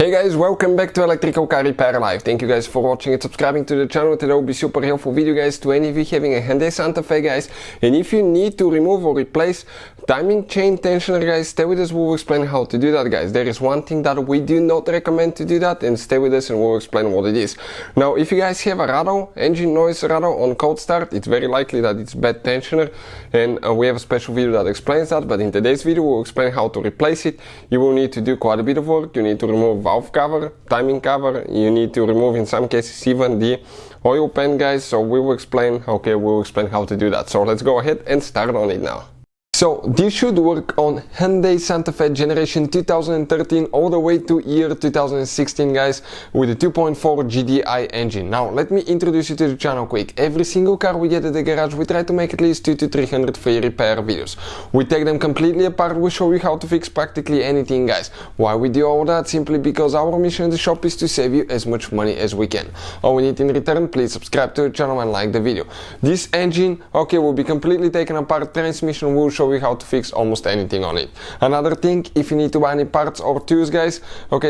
Hey guys, welcome back to Electrical Car Repair Live. Thank you guys for watching and subscribing to the channel. Today will be super helpful video guys to any of you having a Hyundai Santa Fe guys. And if you need to remove or replace timing chain tensioner guys, stay with us, we will explain how to do that guys. There is one thing that we do not recommend to do that, and stay with us and we'll explain what it is. Now if you guys have a rattle, engine noise rattle on cold start, it's very likely that it's bad tensioner, and we have a special video that explains that, but in today's video we'll explain how to replace it. You will need to do quite a bit of work. You need to remove valve cover, timing cover, you need to remove in some cases even the oil pan guys, so we will explain how to do that. So let's go ahead and start on it now. So this should work on Hyundai Santa Fe generation 2013 all the way to year 2016 guys, with a 2.4 GDI engine. Now let me introduce you to the channel quick. Every single car we get at the garage we try to make at least 200 to 300 free repair videos. We take them completely apart, we show you how to fix practically anything guys. Why we do all that? Simply because our mission in the shop is to save you as much money as we can. All we need in return, please subscribe to the channel and like the video. This engine will be completely taken apart. Transmission will show you how to fix almost anything on it. Another thing, if you need to buy any parts or tools guys,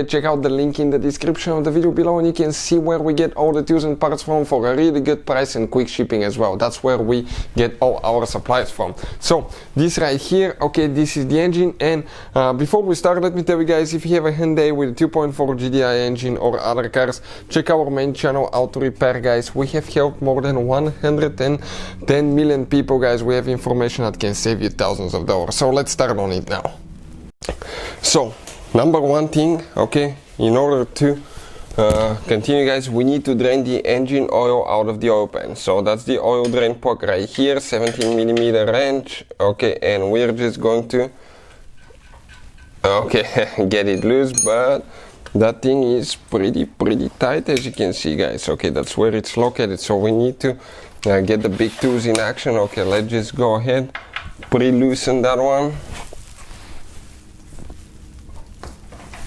check out the link in the description of the video below and you can see where we get all the tools and parts from for a really good price and quick shipping as well. That's where we get all our supplies from. So this right here, this is the engine, and before we start, let me tell you guys, if you have a Hyundai with a 2.4 GDI engine or other cars, check our main channel Auto Repair guys. We have helped more than 110 million people guys. We have information that can save you thousands of dollars. So let's start on it now. So number one thing, in order to continue guys, we need to drain the engine oil out of the oil pan. So that's the oil drain plug right here, 17mm wrench, and we're just going to get it loose, but that thing is pretty tight, as you can see guys. That's where it's located, so we need to get the big tools in action. Let's just go ahead, pre-loosen that one.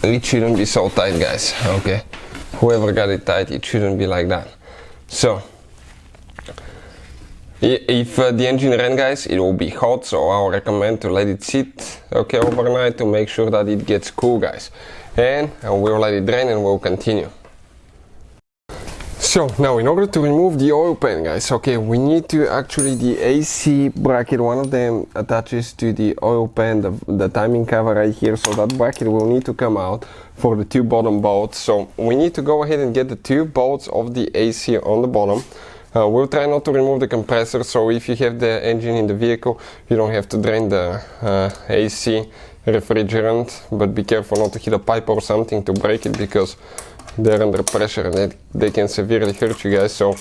It shouldn't be so tight guys. Whoever got it tight, it shouldn't be like that. So if the engine ran guys, it will be hot, so I'll recommend to let it sit overnight to make sure that it gets cool guys, and we'll let it drain and we'll continue. So now in order to remove the oil pan guys, we need to the AC bracket, one of them attaches to the oil pan, the timing cover right here, so that bracket will need to come out for the two bottom bolts. So we need to go ahead and get the two bolts of the AC on the bottom. We'll try not to remove the compressor, so if you have the engine in the vehicle, you don't have to drain the AC refrigerant, but be careful not to hit a pipe or something to break it, because they're under pressure and they can severely hurt you guys. So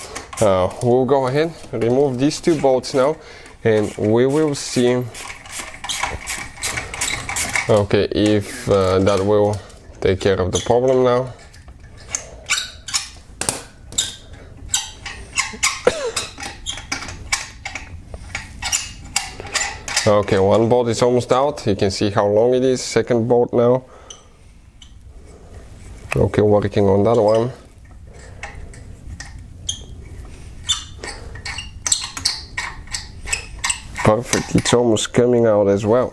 we'll go ahead, remove these two bolts now, and we will see if that will take care of the problem now. One bolt is almost out. You can see how long it is. Second bolt now. Working on that one. Perfect, it's almost coming out as well.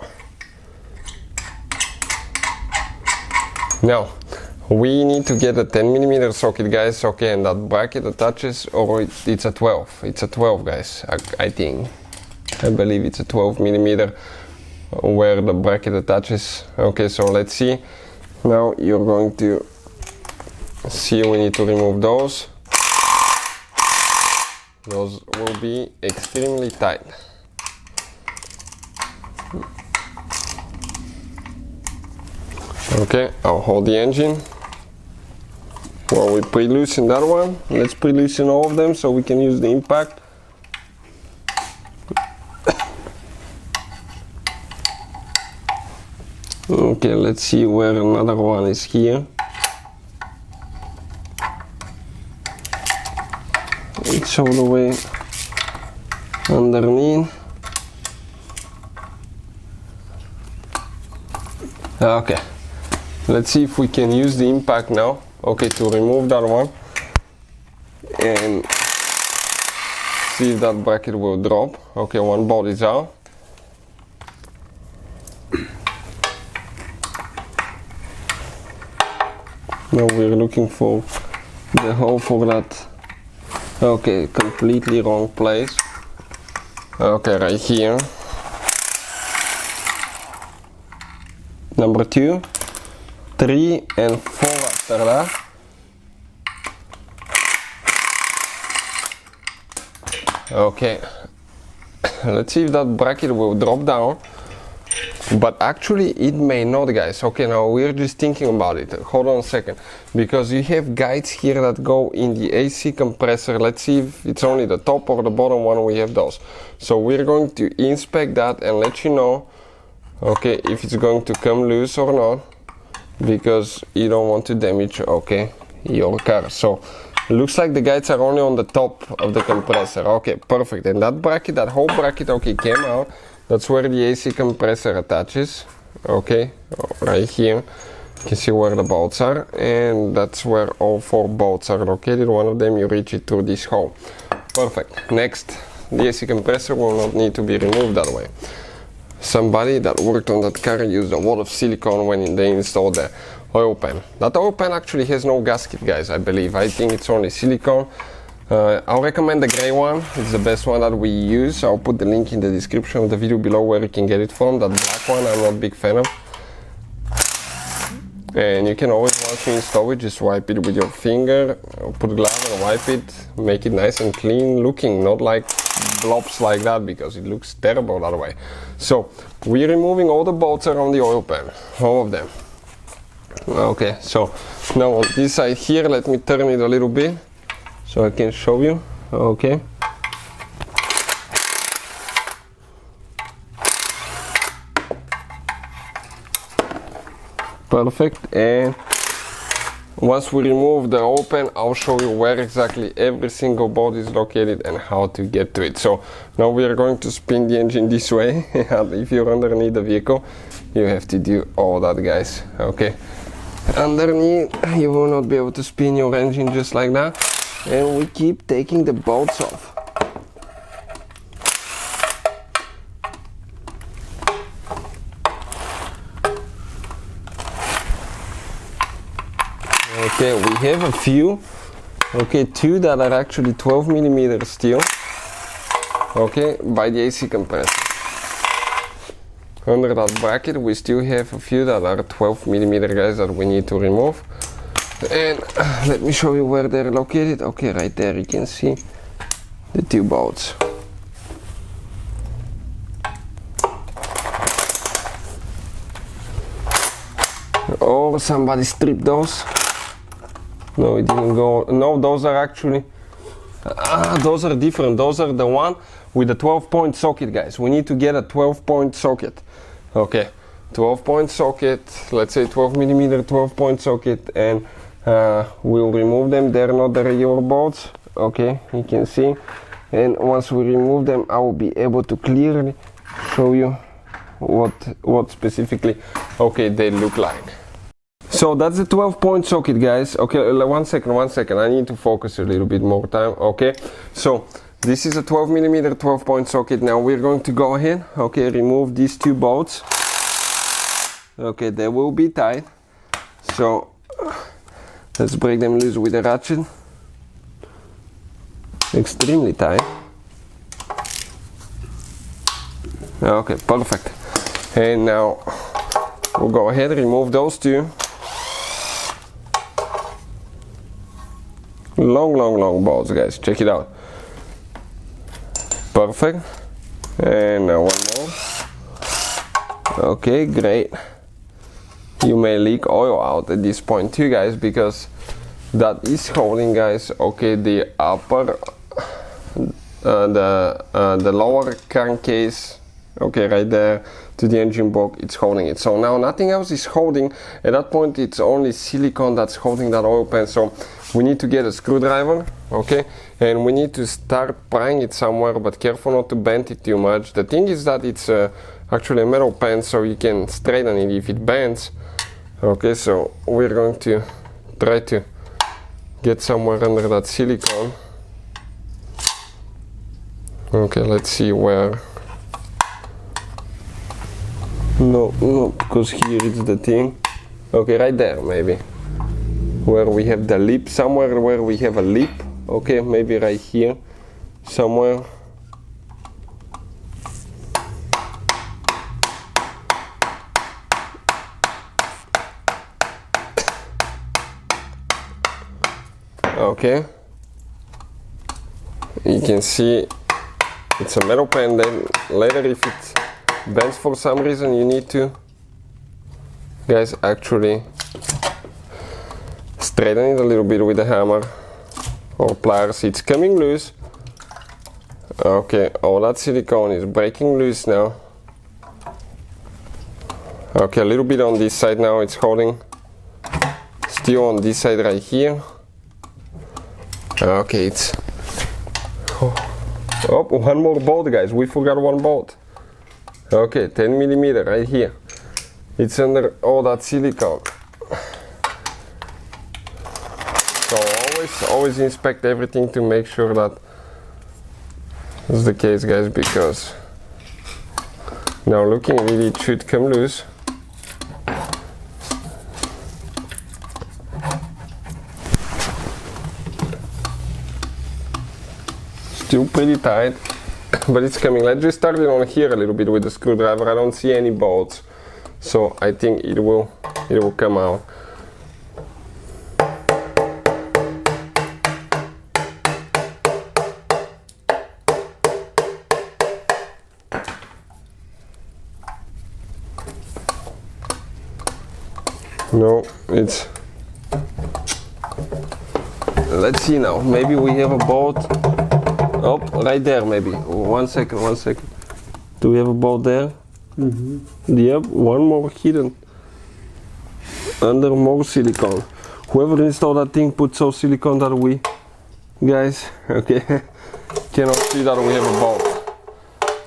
Now we need to get a 10mm socket guys, and that bracket attaches, or it's a 12. It's a 12 guys, I believe it's a 12mm where the bracket attaches. So let's see. Now you're going to see, we need to remove those. Those will be extremely tight. I'll hold the engine while we pre-loosen that one. Let's pre-loosen all of them so we can use the impact. Let's see where another one is here. It's all the way underneath. Let's see if we can use the impact now, to remove that one and see if that bracket will drop. One bolt is out. Now we're looking for the hole for that. Okay, completely wrong place. Okay, right here. Number 2, 3 and 4 after that. Okay, let's see if that bracket will drop down. But actually it may not, guys. Okay, now we're just thinking about it. Hold on a second, because you have guides here that go in the AC compressor. Let's see if it's only the top or the bottom one. We have those, so we're going to inspect that and let you know, okay, if it's going to come loose or not, because you don't want to damage, okay, your car. So looks like the guides are only on the top of the compressor. Okay, perfect. And that bracket, that whole bracket, okay, came out. That's where the AC compressor attaches. Okay, right here. You can see where the bolts are, and that's where all 4 bolts are located. One of them you reach it through this hole. Perfect. Next, the AC compressor will not need to be removed that way. Somebody that worked on that car used a lot of silicone when they installed the oil pan. That oil pan actually has no gasket, guys, I believe. I think it's only silicone. I'll recommend the gray one. It's the best one that we use. I'll put the link in the description of the video below where you can get it from. That black one I'm not a big fan of. And you can always, once you install it, just wipe it with your finger, put glove and wipe it, make it nice and clean looking, not like blobs like that, because it looks terrible that way. So we're removing all the bolts around the oil pan, all of them. Okay, so now on this side here, let me turn it a little bit so I can show you. Okay, perfect. And once we remove the oil pan, I'll show you where exactly every single bolt is located and how to get to it. So now we are going to spin the engine this way. If you're underneath the vehicle, you have to do all that, guys. Okay, underneath you will not be able to spin your engine just like that. And we keep taking the bolts off. Okay, we have a few. Okay, 2 that are actually 12mm steel. Okay, by the AC compressor. Under that bracket we still have a few that are 12mm, guys, that we need to remove. And let me show you where they're located. Okay, right there you can see the 2 bolts. Oh, somebody stripped those. No, it didn't go. No, those are actually those are different. Those are the one with the 12-point socket, guys. We need to get a 12-point socket. Okay, 12-point socket, let's say 12mm 12-point socket, and we'll remove them. They're not the regular bolts. Okay, you can see. And once we remove them, I will be able to clearly show you what specifically, okay, they look like. So that's the 12-point socket, guys. Okay, one second, I need to focus a little bit more time. Okay, so this is a 12mm 12-point socket. Now we're going to go ahead, okay, remove these 2 bolts. Okay, they will be tight, so let's break them loose with a ratchet. Extremely tight. Okay, perfect. And now we'll go ahead and remove those 2. Long bolts, guys. Check it out. Perfect. And now one more. Okay, great. You may leak oil out at this point too, guys, because that is holding, guys, okay, the upper the lower crankcase, okay, right there to the engine block. It's holding it. So now nothing else is holding. At that point it's only silicone that's holding that oil pan. So we need to get a screwdriver, okay, and we need to start prying it somewhere, but careful not to bend it too much. The thing is that it's actually a metal pan, so you can straighten it if it bends. Okay, so we're going to try to get somewhere under that silicone. Okay, let's see where. No, because here it's the thing. Okay, right there maybe. where we have the lip, somewhere where we have a lip, okay, maybe right here somewhere. Okay, you can see it's a metal pen. Then later if it bends for some reason, you need to, guys, actually straighten it a little bit with a hammer or pliers. It's coming loose. Okay, all that silicone is breaking loose now. Okay, a little bit on this side now, it's holding still on this side right here. Okay, it's oh, one more bolt, guys, we forgot one bolt. Okay, 10 millimeter right here. It's under all that silicone. So always inspect everything to make sure that is the case, guys, because now looking at it, it should come loose. Still pretty tight, but it's coming. Let's just start it on here a little bit with the screwdriver. I don't see any bolts, so I think it will come out. No, it's, let's see now, maybe we have a bolt. Oh, right there maybe. One second. Do we have a bolt there? Mm-hmm. Yep, one more hidden under more silicone. Whoever installed that thing put so silicone that we, guys, okay, cannot see that we have a bolt.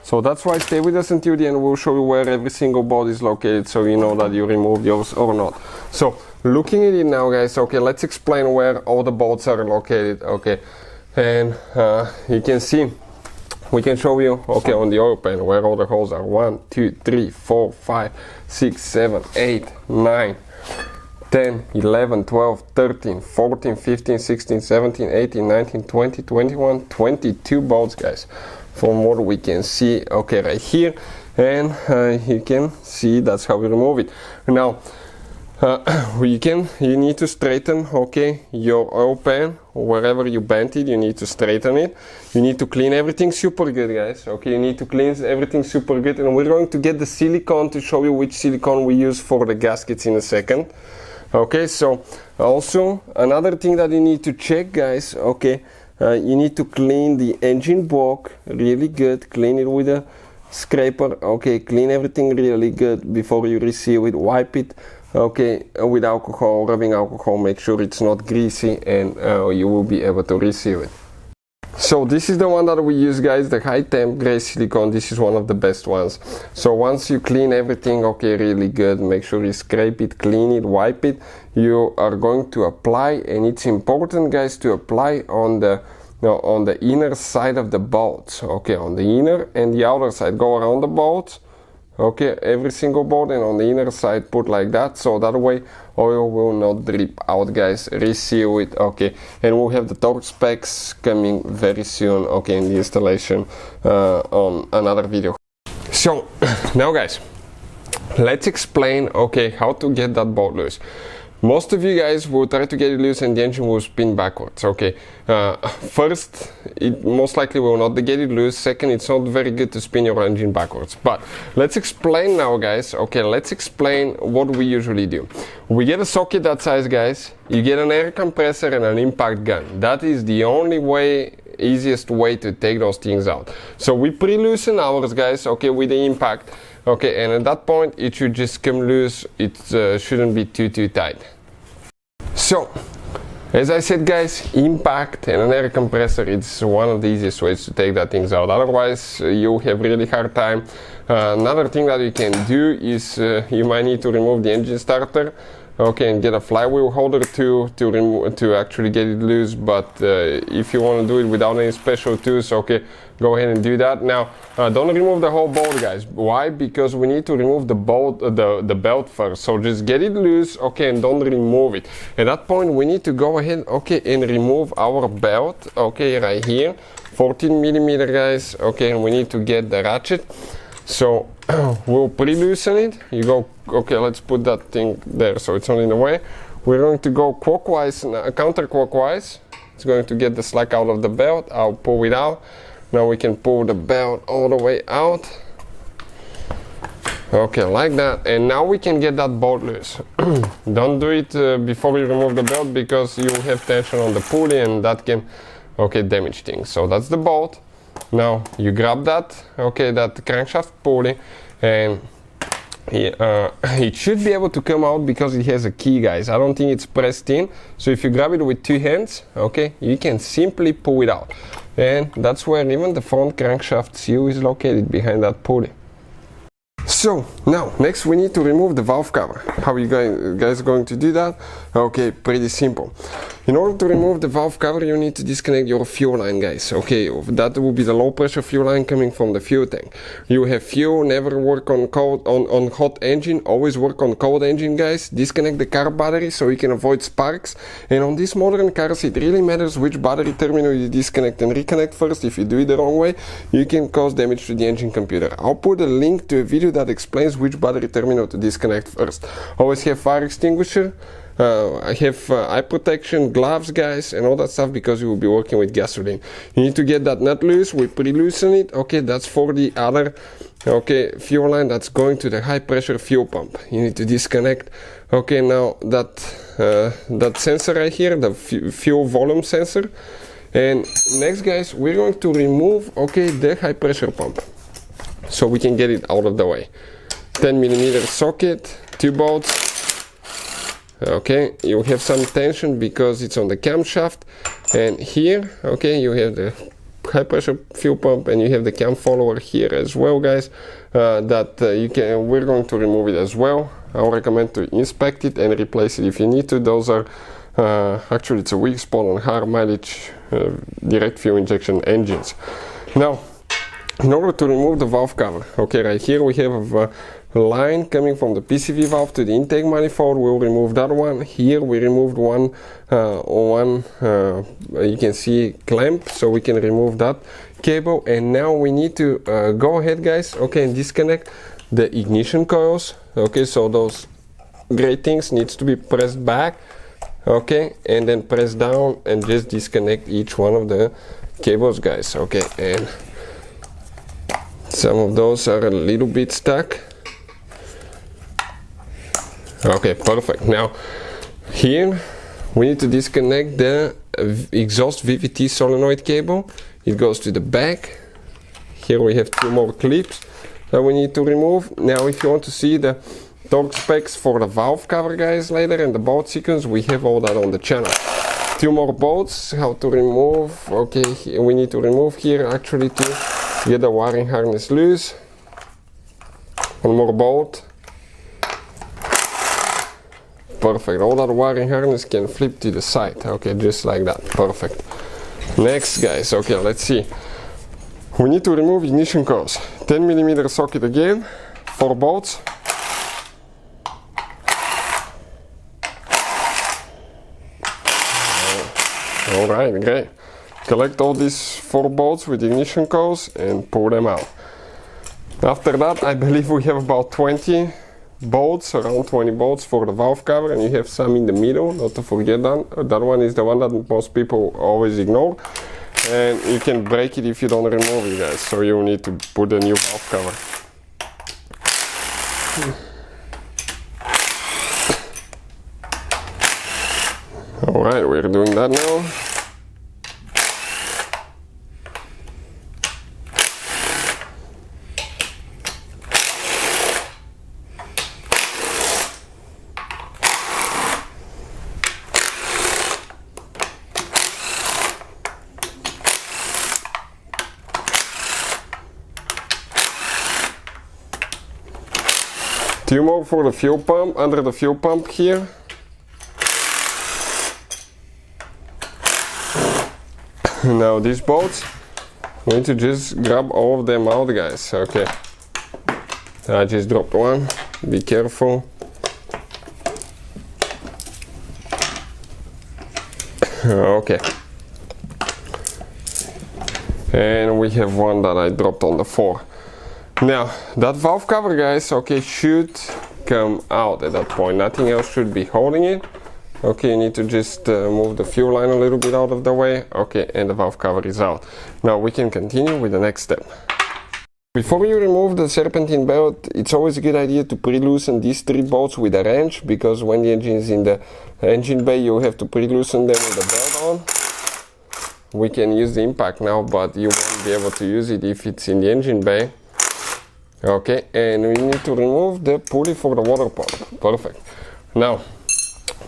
So that's why stay with us until the end. We'll show you where every single bolt is located, so you know that you removed yours or not. So looking at it now, guys, okay, let's explain where all the bolts are located, okay. And you can see, we can show you, okay, on the oil pan where all the holes are. 1, 2, 3, 4, 5, 6, 7, 8, 9, 10, 11, 12, 13, 14, 15, 16, 17, 18, 19, 20, 21, 22 bolts, guys, from what we can see, okay, right here. And you can see that's how we remove it. Now you need to straighten, okay, your oil pan. Wherever you bent it, you need to straighten it. You need to clean everything super good, guys, okay. You need to clean everything super good, and we're going to get the silicone to show you which silicone we use for the gaskets in a second. Okay, so also another thing that you need to check, guys, okay, you need to clean the engine block really good. Clean it with a scraper, okay, clean everything really good before you reseal it. Wipe it, okay, with alcohol, rubbing alcohol. Make sure it's not greasy, and you will be able to reseal it. So this is the one that we use, guys, the high temp gray silicone. This is one of the best ones. So once you clean everything, okay, really good, make sure you scrape it, clean it, wipe it, you are going to apply, and it's important, guys, to apply on the inner side of the bolts, okay, on the inner and the outer side. Go around the bolts, okay, every single bolt, and on the inner side put like that, so that way oil will not drip out, guys. Reseal it, okay, and we'll have the torque specs coming very soon, okay, in the installation on another video. So now, guys, let's explain, okay, how to get that bolt loose. Most of you guys will try to get it loose and the engine will spin backwards, okay. First, it most likely will not get it loose. Second, it's not very good to spin your engine backwards. But let's explain now, guys, okay, let's explain what we usually do. We get a socket that size, guys. You get an air compressor and an impact gun. That is the only way, easiest way to take those things out. So we pre-loosen ours, guys, okay, with the impact. Okay, and at that point it should just come loose. It shouldn't be too tight. So as I said, guys, impact and an air compressor, it's one of the easiest ways to take that things out. Otherwise you have really hard time. Another thing that you can do is you might need to remove the engine starter, okay, and get a flywheel holder to actually get it loose. But if you want to do it without any special tools, okay, go ahead and do that. Now, don't remove the whole bolt, guys. Why? Because we need to remove the bolt, the belt first. So just get it loose, okay, and don't remove it. At that point, we need to go ahead, okay, and remove our belt, okay, right here, 14 millimeter, guys, okay, and we need to get the ratchet. So we'll pre-loosen it. You go, okay, let's put that thing there so it's not in the way. We're going to go clockwise, counterclockwise. It's going to get the slack out of the belt. I'll pull it out. Now we can pull the belt all the way out. Okay, like that. And now we can get that bolt loose. Don't do it before you remove the belt, because you have tension on the pulley and that can, okay, damage things. So that's the bolt. Now you grab that, okay, that crankshaft pulley, and it should be able to come out because it has a key, guys. I don't think it's pressed in. So if you grab it with 2 hands, okay, you can simply pull it out. And that's where even the front crankshaft seal is located, behind that pulley. So now next we need to remove the valve cover. How are you guys going to do that? Okay, pretty simple. In order to remove the valve cover, you need to disconnect your fuel line, guys. Okay, that will be the low pressure fuel line coming from the fuel tank. You have fuel, never work on cold, on hot engine, always work on cold engine, guys. Disconnect the car battery so you can avoid sparks. And on these modern cars, it really matters which battery terminal you disconnect and reconnect first. If you do it the wrong way, you can cause damage to the engine computer. I'll put a link to a video that explains which battery terminal to disconnect first. Always have fire extinguisher. I have eye protection, gloves, guys, and all that stuff, because you will be working with gasoline. You need to get that nut loose. We pre-loosen it. Okay, that's for the other, okay, fuel line that's going to the high pressure fuel pump. You need to disconnect. Okay, now that sensor right here, the fuel volume sensor. And next, guys, we're going to remove, okay, the high pressure pump, so we can get it out of the way. 10 millimeter socket, 2 bolts. Okay, you have some tension because it's on the camshaft, and here, okay, you have the high pressure fuel pump, and you have the cam follower here as well, guys. We're going to remove it as well. I would recommend to inspect it and replace it if you need to. Those are actually, it's a weak spot on high mileage direct fuel injection engines. Now, in order to remove the valve cover, okay, right here we have a line coming from the PCV valve to the intake manifold. We'll remove that one. Here we removed one you can see clamp, so we can remove that cable. And now we need to go ahead, guys, okay, and disconnect the ignition coils. Okay, so those gray things needs to be pressed back, okay, and then press down and just disconnect each one of the cables, guys. Okay, and some of those are a little bit stuck. Okay, perfect. Now here we need to disconnect the exhaust VVT solenoid cable. It goes to the back. Here we have 2 more clips that we need to remove. Now if you want to see the torque specs for the valve cover, guys, later, and the bolt sequence, we have all that on the channel. 2 more bolts, how to remove. Okay, we need to remove here actually to get the wiring harness loose. 1 more bolt. Perfect. All that wiring harness can flip to the side. Okay, just like that. Perfect. Next, guys, okay, let's see. We need to remove ignition coils. 10 millimeter socket again, 4 bolts. Alright, great. Collect all these 4 bolts with ignition coils and pull them out. After that, I believe we have about 20 bolts, around 20 bolts for the valve cover, and you have some in the middle, not to forget that. That one is the one that most people always ignore, and you can break it if you don't remove it, guys, so you need to put a new valve cover. Alright, we're doing that now. Two more for the fuel pump, under the fuel pump here. Now these bolts, we need to just grab all of them out, guys. Okay, I just dropped one, be careful. Okay, and we have one that I dropped on the floor. Now that valve cover, guys, okay, should come out at that point. Nothing else should be holding it. Okay, you need to just move the fuel line a little bit out of the way. Okay, and the valve cover is out. Now we can continue with the next step. Before you remove the serpentine belt, it's always a good idea to pre-loosen these 3 bolts with a wrench, because when the engine is in the engine bay, you have to pre-loosen them with the belt on. We can use the impact now, but you won't be able to use it if it's in the engine bay. Okay, and we need to remove the pulley for the water pump. Perfect. Now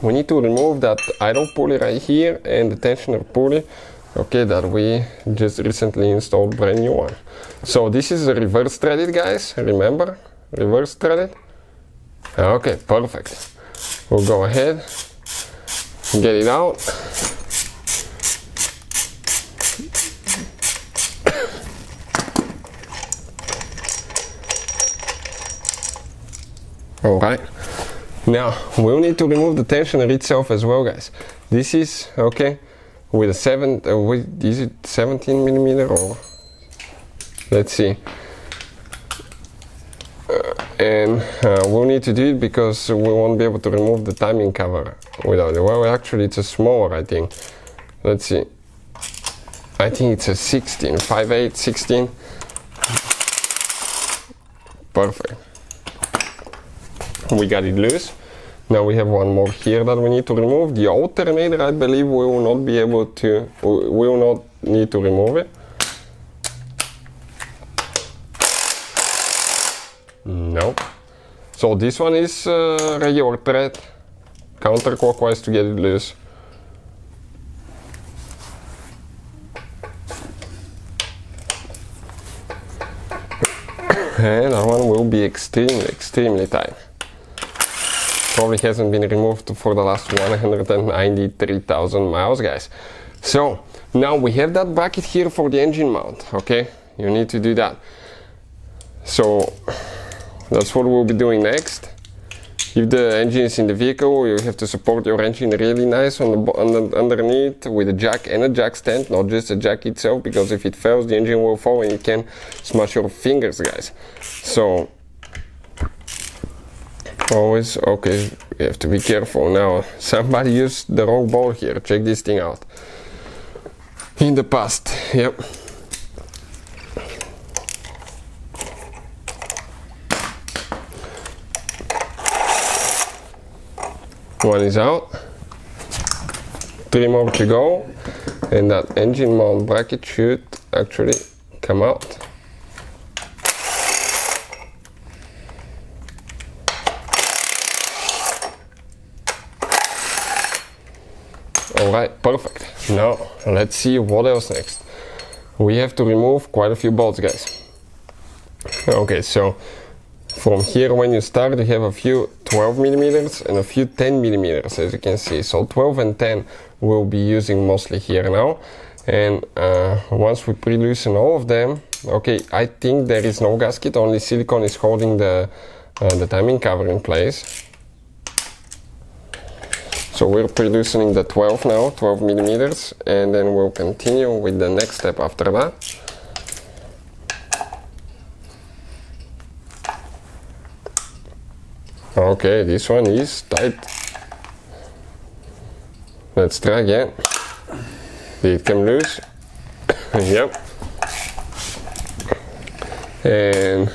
we need to remove that idle pulley right here and the tensioner pulley, okay, that we just recently installed, brand new one. So this is a reverse threaded, guys, remember, reverse threaded. Okay, perfect. We'll go ahead, get it out. Alright, now we'll need to remove the tensioner itself as well, guys. This is, okay, with a is it 17 millimeter or, let's see. And we'll need to do it because we won't be able to remove the timing cover without it. Well, actually it's a smaller, I think. Let's see. I think it's a 16, 5/8, 16. Perfect. We got it loose. Now we have one more here that we need to remove. The alternator, I believe we will not be able to, we will not need to remove it. No. So this one is regular thread, counterclockwise to get it loose. And that one will be extremely tight. Probably hasn't been removed for the last 193,000 miles, guys. So now we have that bracket here for the engine mount. Okay, you need to do that. So that's what we'll be doing next. If the engine is in the vehicle, you have to support your engine really nice on the underneath with a jack and a jack stand, not just a jack itself, because if it fails, the engine will fall and you can smash your fingers, guys. So always, okay, you have to be careful. Now somebody used the wrong ball here. Check this thing out. In the past, yep. One is out, 3 more to go, and that engine mount bracket should actually come out. Alright, perfect. Now let's see what else next. We have to remove quite a few bolts, guys. Okay, so from here, when you start, you have a few 12 millimeters and a few 10 millimeters, as you can see. So 12 and 10 we'll be using mostly here now. And once we pre-loosen all of them, okay, I think there is no gasket, only silicone is holding the timing cover in place. So we're pre-loosening the 12 now, 12 millimeters, and then we'll continue with the next step after that. Okay, this one is tight. Let's try again. Did it come loose? Yep. And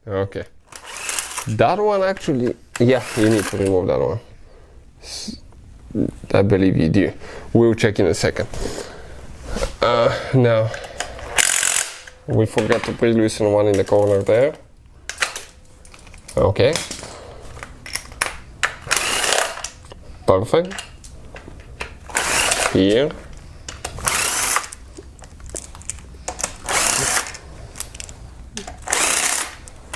okay. That one actually, yeah, you need to remove that one. I believe you do. We'll check in a second. Now, we forgot to pre-loosen one in the corner there. Okay. Perfect. Here.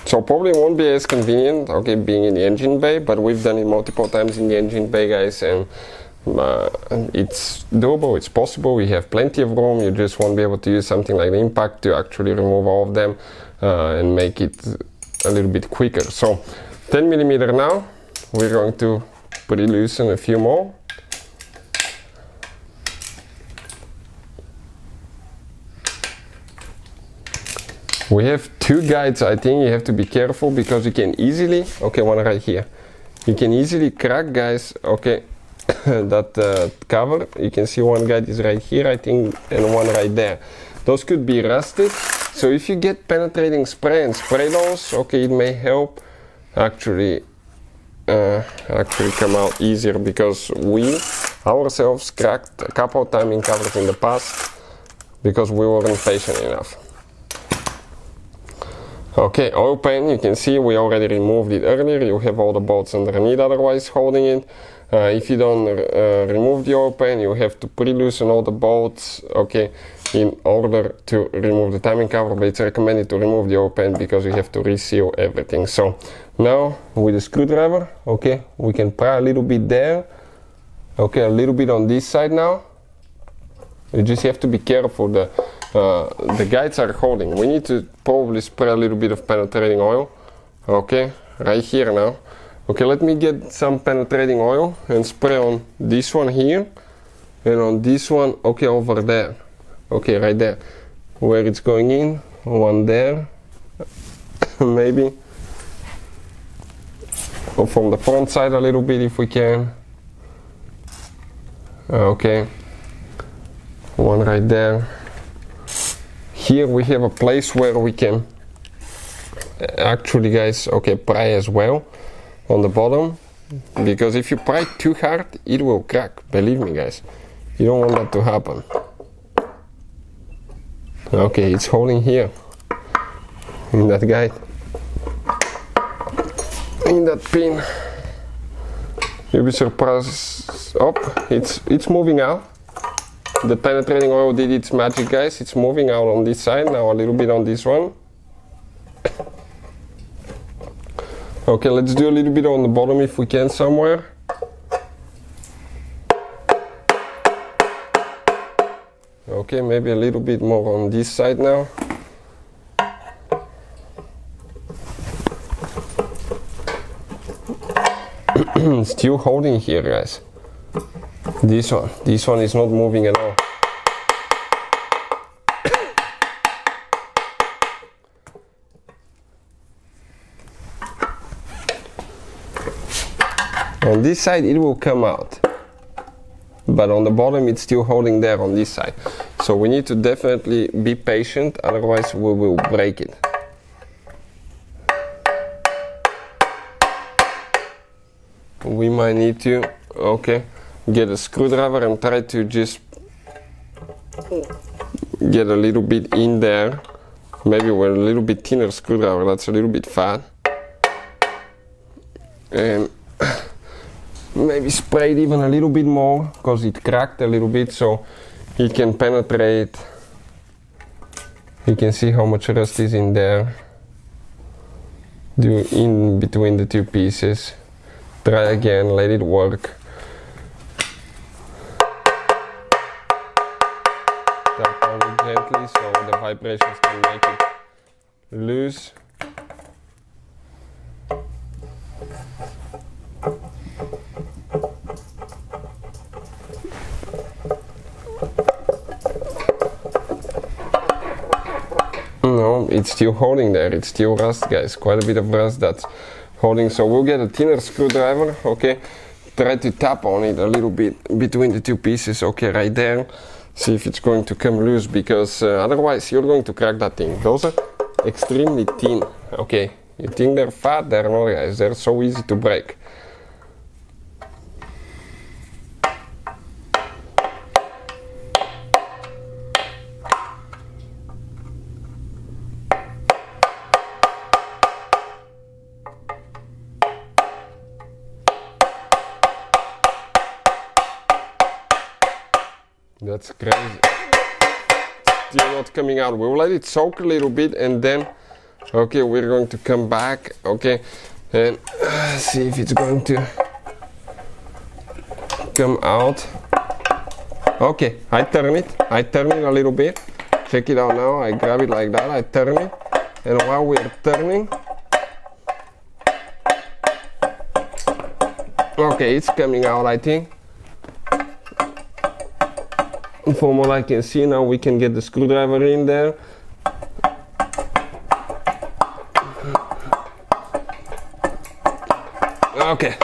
So probably won't be as convenient, okay, being in the engine bay, but we've done it multiple times in the engine bay, guys, and it's doable, it's possible, we have plenty of room. You just won't be able to use something like the impact to actually remove all of them and make it a little bit quicker. So 10mm now, we're going to pre-loosen a few more. We have two guides. I think you have to be careful because you can easily, okay, one right here, you can easily crack, guys, okay, that cover. You can see one guide is right here, I think, and one right there. Those could be rusted, so if you get penetrating spray and spray those, okay, it may help actually come out easier, because we ourselves cracked a couple of timing covers in the past because we weren't patient enough. Okay, oil pan, you can see we already removed it earlier. You have all the bolts underneath otherwise holding it. If you don't remove the oil pan, you have to pre-loosen all the bolts, okay, in order to remove the timing cover, but it's recommended to remove the oil pan because you have to reseal everything. So now with a screwdriver, okay, we can pry a little bit there, okay, a little bit on this side now. You just have to be careful. The guides are holding. We need to probably spray a little bit of penetrating oil, okay, right here now. Okay, let me get some penetrating oil and spray on this one here and on this one, okay, over there, okay, right there where it's going in, one there maybe, or from the front side a little bit if we can. Okay, one right there. Here we have a place where we can actually, guys, okay, pry as well on the bottom, because if you pry too hard it will crack, believe me, guys, you don't want that to happen. Okay, it's holding here in that guide, in that pin. You'll be surprised. Oh, it's moving out. The penetrating oil did its magic, guys. It's moving out on this side, now a little bit on this one. Okay, let's do a little bit on the bottom if we can somewhere. Okay, maybe a little bit more on this side now. Still holding here, guys. This one is not moving at all. On this side it will come out, but on the bottom it's still holding there on this side. So we need to definitely be patient, otherwise we will break it. We might need to, okay, get a screwdriver and try to just get a little bit in there. Maybe with a little bit thinner screwdriver, that's a little bit fat. And maybe spray it even a little bit more, because it cracked a little bit, so it can penetrate. You can see how much rust is in there. Do in between the two pieces. Try again, let it work. Tap on it gently so the vibrations can make it loose. No, it's still holding there, it's still rust, guys, quite a bit of rust that's holding, so we'll get a thinner screwdriver, okay, try to tap on it a little bit between the two pieces, okay, right there, see if it's going to come loose, because otherwise you're going to crack that thing. Those are extremely thin, okay, you think they're fat, they're not, guys, they're so easy to break. That's crazy. Still not coming out. We'll let it soak a little bit and then, okay, we're going to come back, okay, and see if it's going to come out. Okay, I turn it a little bit. Check it out now. I grab it like that, I turn it, and while we're turning, okay, it's coming out, I think. From what I can see now, we can get the screwdriver in there. Okay.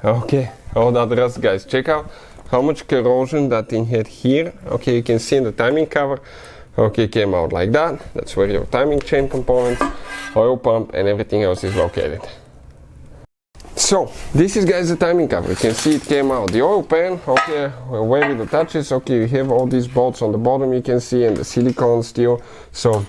Okay, all that rust, guys. Check out how much corrosion that thing had here. Okay, you can see in the timing cover. Okay, came out like that. That's where your timing chain components, oil pump, and everything else is located. So this is, guys, the timing cover. You can see it came out. The oil pan, okay, where it attaches. Okay, you have all these bolts on the bottom, you can see, and the silicone steel. So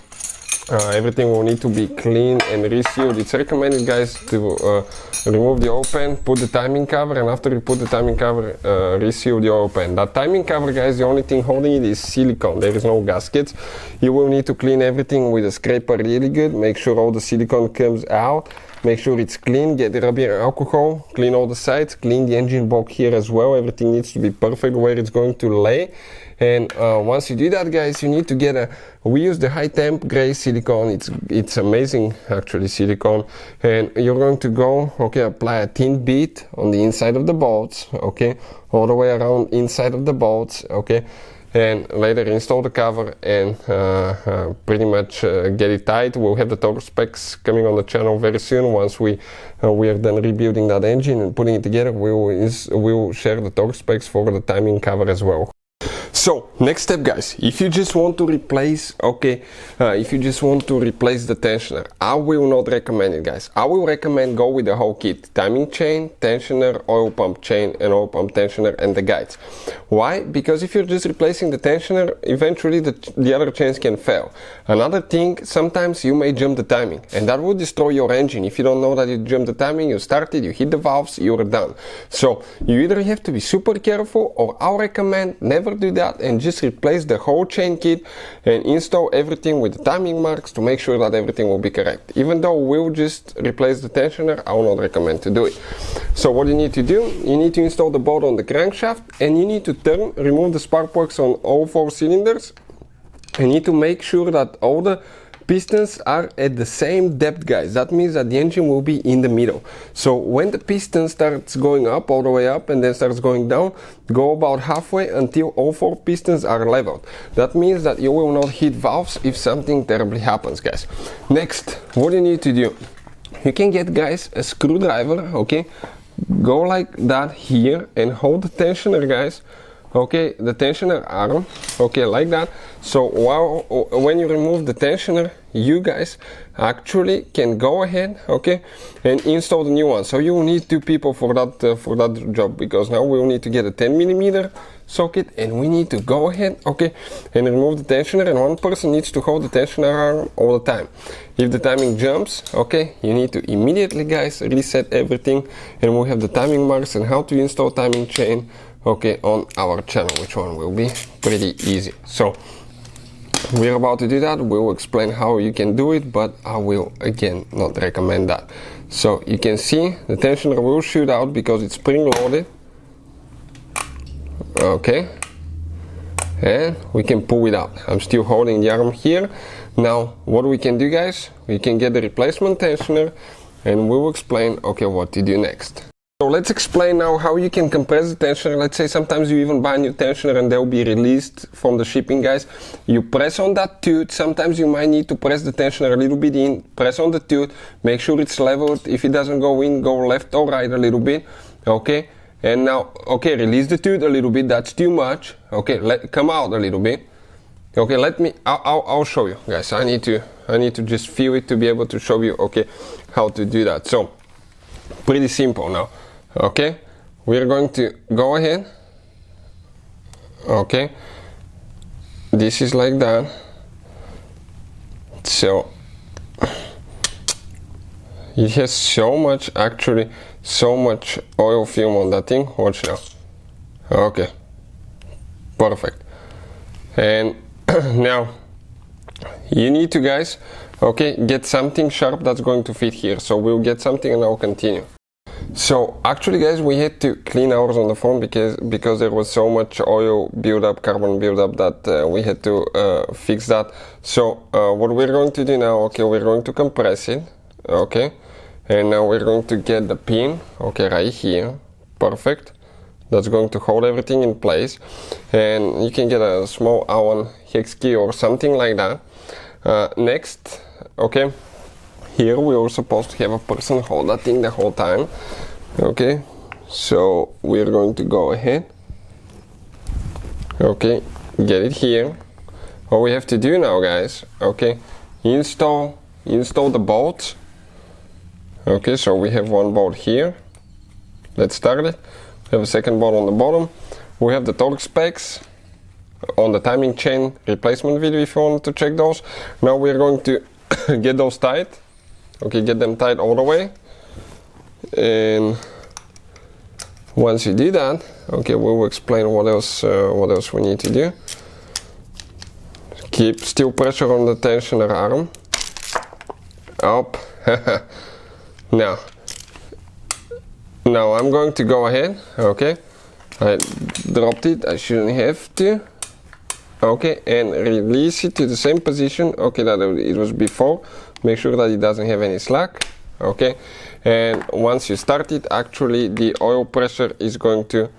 everything will need to be clean and resealed. It's recommended, guys, to remove the oil pan, put the timing cover, and after you put the timing cover, reseal the oil pan. That timing cover, guys, the only thing holding it is silicone. There is no gaskets. You will need to clean everything with a scraper really good. Make sure all the silicone comes out. Make sure it's clean. Get the rubbing alcohol. Clean all the sides. Clean the engine block here as well. Everything needs to be perfect where it's going to lay. And once you do that, guys, you need to get we use the high temp gray silicone. It's amazing, actually, silicone. And you're going to go, okay, apply a thin bead on the inside of the bolts, okay, all the way around inside of the bolts, okay, and later install the cover and pretty much get it tight. We'll have the torque specs coming on the channel very soon. Once we are done rebuilding that engine and putting it together, we will share the torque specs for the timing cover as well. So next step, guys, if you just want to replace, okay, if you just want to replace the tensioner, I will not recommend it, guys. I will recommend go with the whole kit: timing chain, tensioner, oil pump chain, and oil pump tensioner, and the guides. Why? Because if you're just replacing the tensioner, eventually the other chains can fail. Another thing, sometimes you may jump the timing, and that will destroy your engine. If you don't know that you jump the timing, you start it, you hit the valves, you're done. So you either have to be super careful, or I'll recommend never do that and just replace the whole chain kit and install everything with the timing marks to make sure that everything will be correct. Even though we'll just replace the tensioner, I will not recommend to do it. So what you need to do, you need to install the bolt on the crankshaft, and you need to remove the spark plugs on all 4 cylinders. You need to make sure that all the pistons are at the same depth, guys. That means that the engine will be in the middle. So when the piston starts going up, all the way up, and then starts going down, go about halfway until all 4 pistons are leveled. That means that you will not hit valves if something terribly happens, guys. Next, what you need to do, you can get, guys, a screwdriver, okay, go like that here and hold the tensioner, guys. Okay, the tensioner arm, okay, like that. So when you remove the tensioner, you guys actually can go ahead, okay, and install the new one. So you will need 2 people for that job, because now we will need to get a 10mm socket, and we need to go ahead, okay, and remove the tensioner, and one person needs to hold the tensioner arm all the time. If the timing jumps, okay, you need to immediately, guys, reset everything, and we'll have the timing marks and how to install timing chain, okay, on our channel, which one will be pretty easy. So we're about to do that. We'll explain how you can do it, but I will again not recommend that. So you can see the tensioner will shoot out because it's spring loaded, okay, and we can pull it out. I'm still holding the arm here. Now what we can do, guys, we can get the replacement tensioner, and we will explain, okay, what to do next. So let's explain now how you can compress the tensioner. Let's say sometimes you even buy a new tensioner and they'll be released from the shipping, guys. You press on that tooth. Sometimes you might need to press the tensioner a little bit in, press on the tooth, make sure it's leveled. If it doesn't go in, go left or right a little bit, okay. And now, okay, release the tooth a little bit. That's too much. Okay, come out a little bit. Okay, I'll show you, guys. I need to just feel it to be able to show you, okay, how to do that. So pretty simple now. Okay, we're going to go ahead, okay, this is like that. So it has so much, actually so much oil film on that thing. Watch now. Okay, perfect. And now you need to, guys, Okay, get something sharp that's going to fit here. So we'll get something and I'll continue. So actually guys, we had to clean ours on the phone because there was so much oil buildup, carbon buildup, that we had to fix that. So what we're going to do now, okay, we're going to compress it, okay, and now we're going to get the pin, okay, right here, perfect. That's going to hold everything in place, and you can get a small Allen hex key or something like that. Next, okay, here we were supposed to have a person hold that thing the whole time. Okay, so we're going to go ahead, okay, get it here. What we have to do now, guys, okay, install the bolts. Okay, so we have one bolt here. Let's start it. We have a second bolt on the bottom. We have the torque specs on the timing chain replacement video if you want to check those. Now we're going to get those tight. Okay, get them tight all the way. And once you do that, okay, we will explain what else we need to do. Keep still pressure on the tensioner arm. Up. Now I'm going to go ahead, okay, I dropped it, I shouldn't have to, okay, and release it to the same position, okay, that it was before. Make sure that it doesn't have any slack, okay, and once you start it, actually the oil pressure is going to,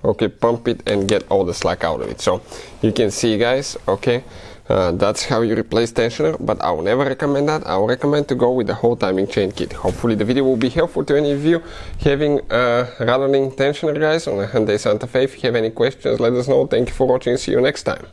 okay, pump it and get all the slack out of it. So you can see, guys, okay, that's how you replace tensioner, but I will never recommend that. I will recommend to go with the whole timing chain kit. Hopefully the video will be helpful to any of you having rattling tensioner, guys, on a Hyundai Santa Fe. If you have any questions, let us know. Thank you for watching. See you next time.